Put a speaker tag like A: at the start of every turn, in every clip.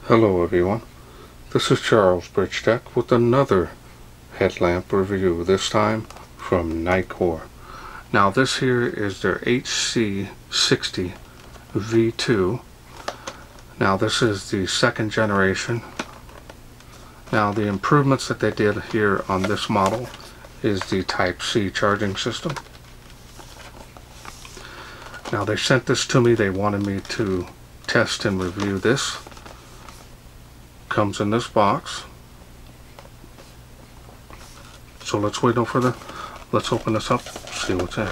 A: Hello everyone, this is Charles BridgTec with another headlamp review, this time from NItecore. Now this here is their HC60 V2. Now this is the second generation. Now the improvements that they did here on this model is the Type-C charging system. Now they sent this to me, they wanted me to test and review this. Comes in this box. So let's wait no further. Let's open this up, see what's in.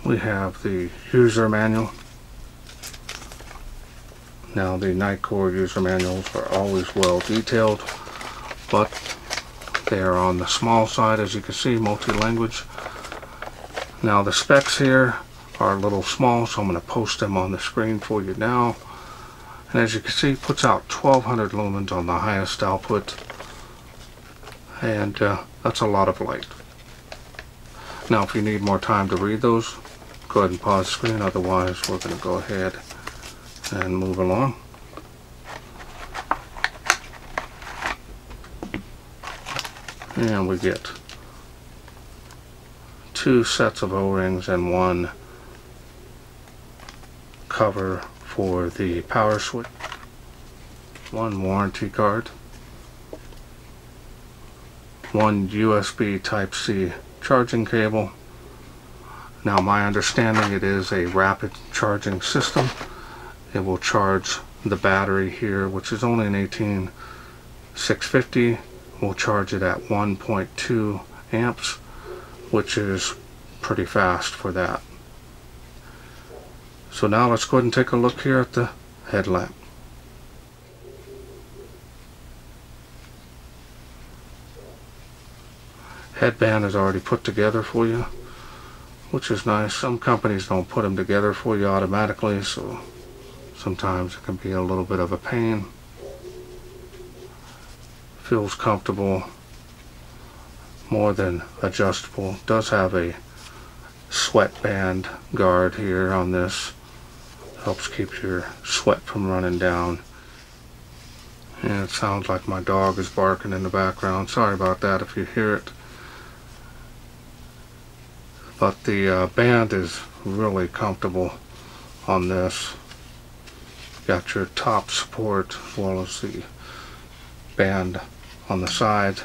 A: We have the user manual. Now the NItecore user manuals are always well detailed, but they are on the small side, as you can see, multi-language. Now the specs here are a little small, so I'm going to post them on the screen for you now. And as you can see, it puts out 1200 lumens on the highest output, and that's a lot of light. Now if you need more time to read those, go ahead and pause the screen, otherwise we're going to go ahead and move along. And we get 2 sets of O-rings and 1 cover for the power switch, 1 warranty card, 1 USB Type-C charging cable. Now my understanding, it is a rapid charging system. It will charge the battery here, which is only an 18650. We'll charge it at 1.2 amps, which is pretty fast for that. So now let's go ahead and take a look here at the headlamp. Headband is already put together for you, which is nice. Some companies don't put them together for you automatically, so sometimes it can be a little bit of a pain. Feels comfortable, more than adjustable. Does have a sweatband guard here on this. Helps keep your sweat from running down. And it sounds like my dog is barking in the background. Sorry about that if you hear it. But the band is really comfortable on this. Got your top support as well as the band on the side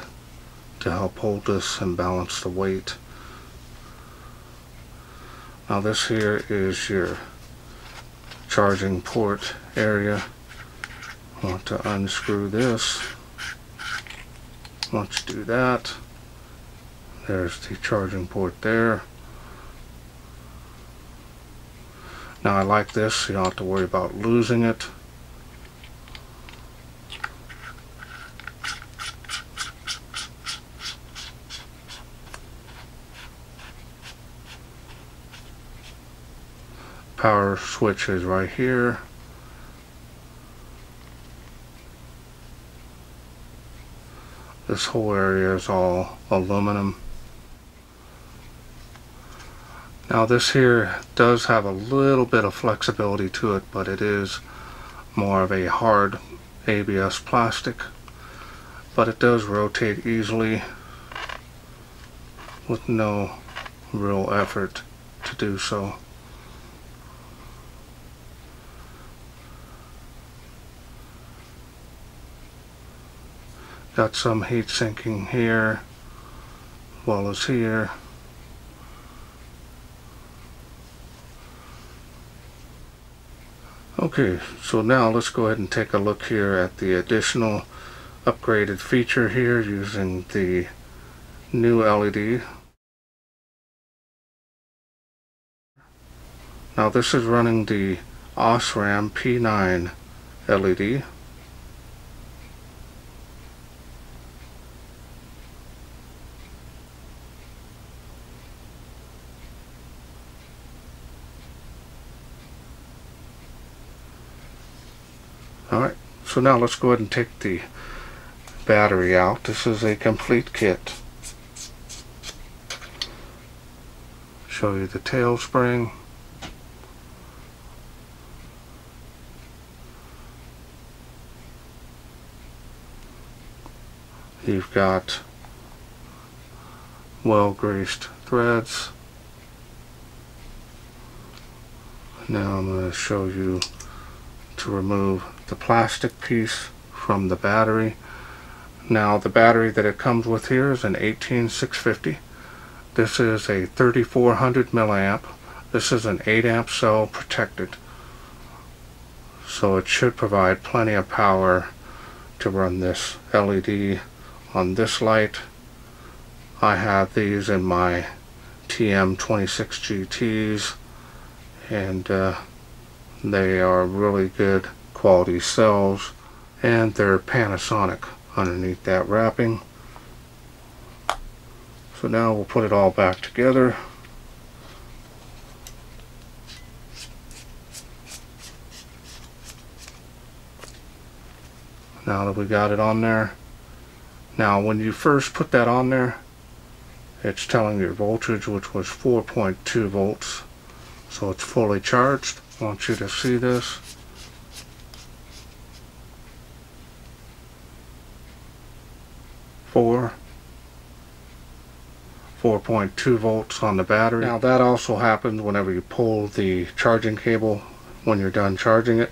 A: to help hold this and balance the weight. Now this here is your charging port area. Want to unscrew this. Once you do that, there's the charging port there. Now I like this, so you don't have to worry about losing it. Power switch is right here. This whole area is all aluminum. Now this here does have a little bit of flexibility to it, but it is more of a hard ABS plastic. But it does rotate easily with no real effort to do so. Got some heat sinking here, as well as here. Okay, so now let's go ahead and take a look here at the additional upgraded feature here using the new LED. Now this is running the OSRAM P9 LED. Alright, so now let's go ahead and take the battery out. This is a complete kit. Show you the tail spring. You've got well greased threads. Now I'm going to show you to remove the plastic piece from the battery. Now the battery that it comes with here is an 18650. This is a 3400 milliamp. This is an 8 amp cell protected, so it should provide plenty of power to run this LED on this light. I have these in my TM26 GTs, and they are really good quality cells, and they're Panasonic underneath that wrapping. So now we'll put it all back together. Now that we got it on there, now when you first put that on there, it's telling your voltage, which was 4.2 volts. So it's fully charged. I want you to see this. 4.2 volts on the battery. Now that also happens whenever you pull the charging cable when you're done charging it.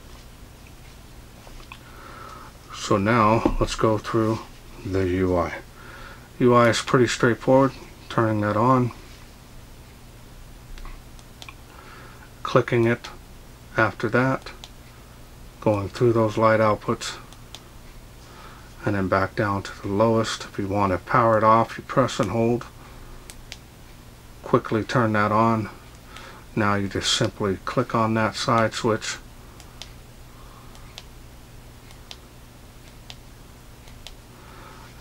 A: So now let's go through the UI. UI is pretty straightforward. Turning that on, clicking it after that, going through those light outputs, and then back down to the lowest. If you want to power it off, you press and hold. Quickly turn that on. Now you just simply click on that side switch.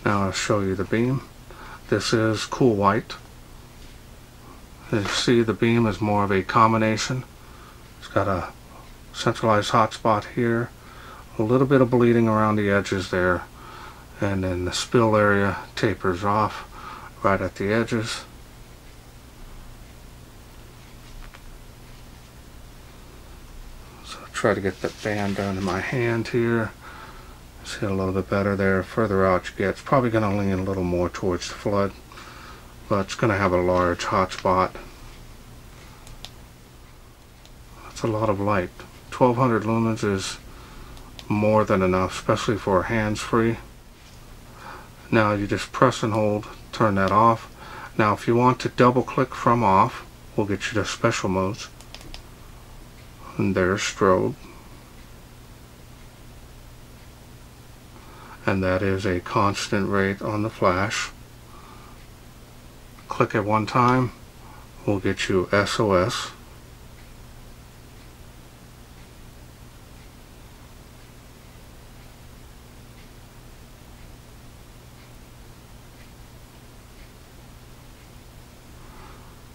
A: Now I'll show you the beam. This is cool white. As you see, the beam is more of a combination. It's got a centralized hotspot here, a little bit of bleeding around the edges there, and then the spill area tapers off right at the edges. So I'll try to get the band down in my hand here. See a little bit better there. Further out you get, it's probably going to lean a little more towards the flood, but it's going to have a large hot spot. That's a lot of light. 1200 lumens is more than enough, especially for hands-free. Now you just press and hold, turn that off. Now if you want to double click from off, we'll get you to special modes. And there's strobe. And that is a constant rate on the flash. Click it one time, we'll get you SOS.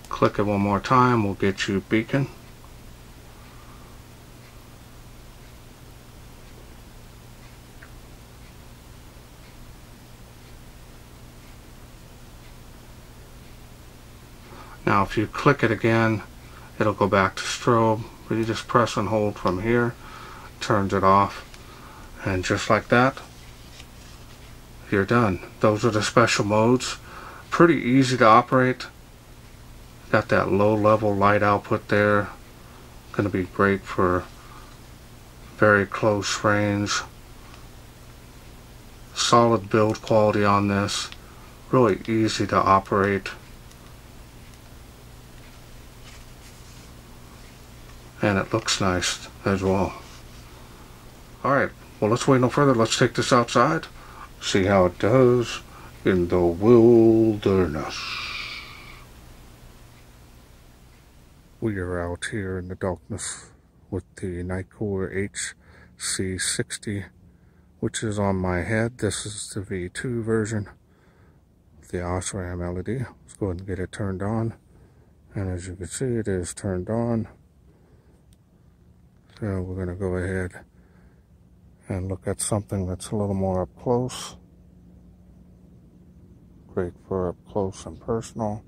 A: Click it one more time, we'll get you beacon. Now if you click it again, it'll go back to strobe, but you just press and hold from here, turns it off, and just like that, you're done. Those are the special modes. Pretty easy to operate. Got that low level light output there. Going to be great for very close range. Solid build quality on this. Really easy to operate. And it looks nice as well. Alright, well let's wait no further. Let's take this outside, see how it does in the wilderness. We are out here in the darkness with the NItecore HC60, which is on my head. This is the V2 version of the OSRAM LED. Let's go ahead and get it turned on. And as you can see, it is turned on. So we're going to go ahead and look at something that's a little more up close. Great for up close and personal.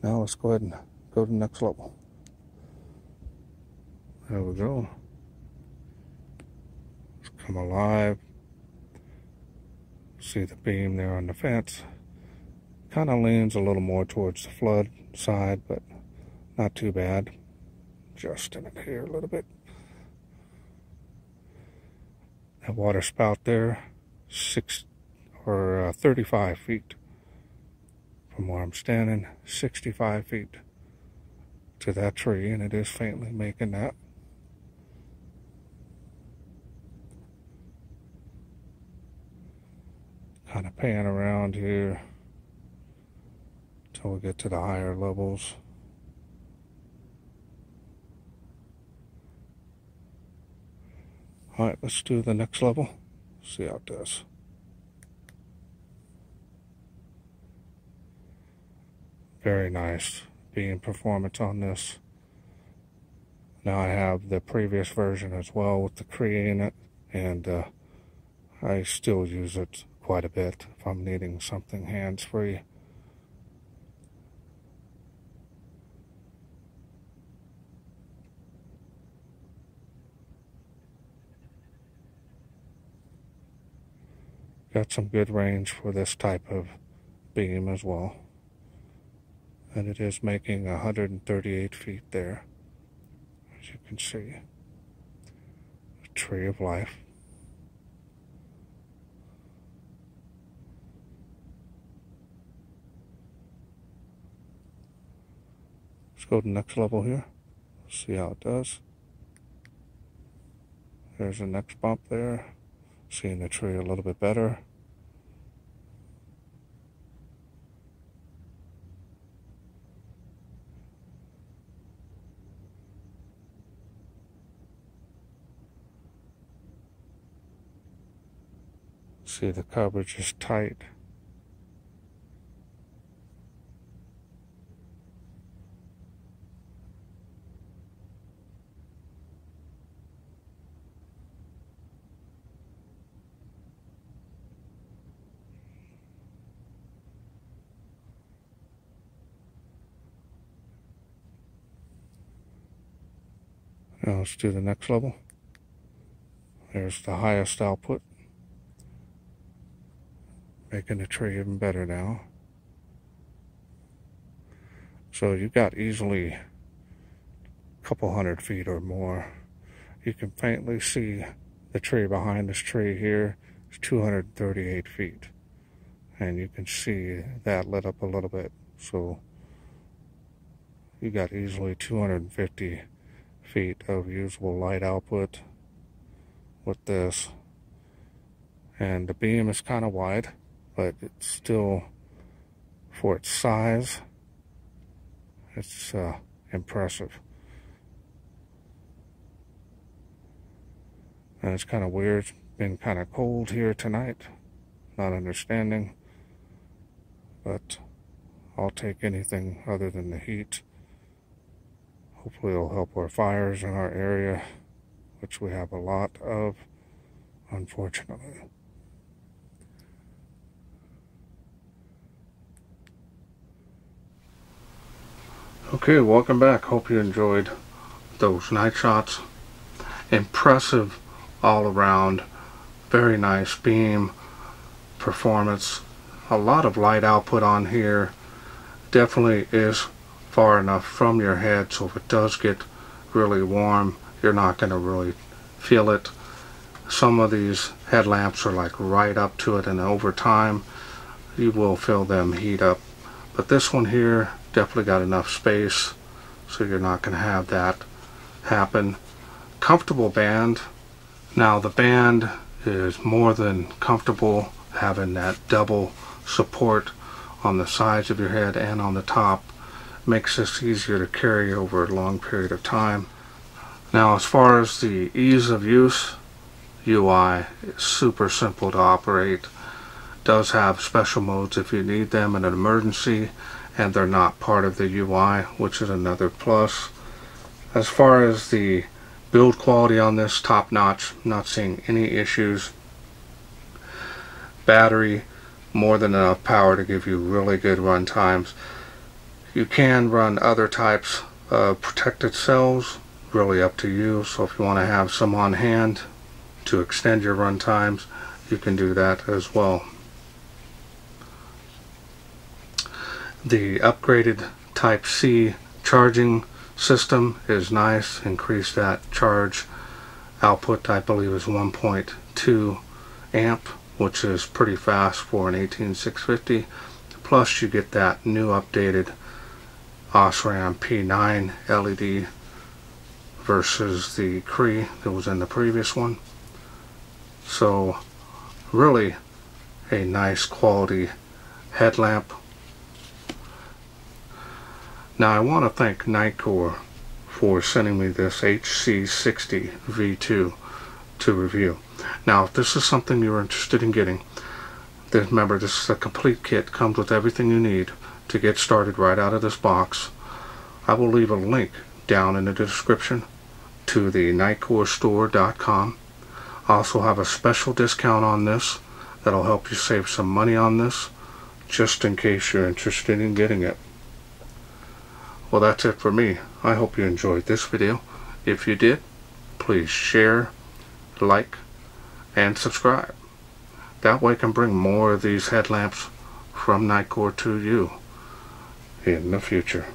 A: Now let's go ahead and go to the next level. There we go. Let's come alive. See the beam there on the fence. Kind of leans a little more towards the flood side, but not too bad. Adjusting it here a little bit. That water spout there, 35 feet from where I'm standing, 65 feet to that tree, and it is faintly making that. Kind of pan around here till we get to the higher levels. Alright, let's do the next level. See how it does. Very nice beam performance on this. Now I have the previous version as well with the Cree in it, and I still use it quite a bit if I'm needing something hands-free. Got some good range for this type of beam as well. And it is making 138 feet there, as you can see. A tree of life. Let's go to the next level here. See how it does. There's the next bump there. Seeing the tree a little bit better. See, the coverage is tight. Now let's do the next level. There's the highest output. Making the tree even better now. So you've got easily a couple hundred feet or more. You can faintly see the tree behind this tree here is 238 feet. And you can see that lit up a little bit. So you got easily 250 feet of usable light output with this. And the beam is kind of wide, but it's still, for its size, it's impressive. And it's kind of weird. It's been kind of cold here tonight. Not understanding. But I'll take anything other than the heat. Hopefully it'll help our fires in our area, which we have a lot of, unfortunately. Okay, welcome back. Hope you enjoyed those night shots. Impressive all around. Very nice beam performance. A lot of light output on here. Definitely is far enough from your head, so if it does get really warm, you're not going to really feel it. Some of these headlamps are like right up to it, and over time you will feel them heat up. But this one here definitely got enough space, so you're not going to have that happen. Comfortable band. Now the band is more than comfortable, having that double support on the sides of your head and on the top. Makes this easier to carry over a long period of time. Now as far as the ease of use, UI is super simple to operate. Does have special modes if you need them in an emergency, and they're not part of the UI, which is another plus. As far as the build quality on this, top notch, not seeing any issues. Battery, more than enough power to give you really good run times. You can run other types of protected cells, really up to you. So if you want to have some on hand to extend your run times, you can do that as well. The upgraded Type C charging system is nice. Increase that charge output, I believe, is 1.2 amp, which is pretty fast for an 18650. Plus you get that new updated OSRAM P9 LED versus the Cree that was in the previous one. So really a nice quality headlamp. Now I want to thank NItecore for sending me this HC60 V2 to review. Now if this is something you're interested in getting, remember this is a complete kit, comes with everything you need to get started right out of this box. I will leave a link down in the description to the NitecoreStore.com. I also have a special discount on this that'll help you save some money on this, just in case you're interested in getting it. Well, that's it for me. I hope you enjoyed this video. If you did, please share, like, and subscribe. That way I can bring more of these headlamps from NItecore to you in the future.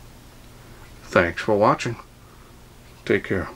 A: Thanks for watching. Take care.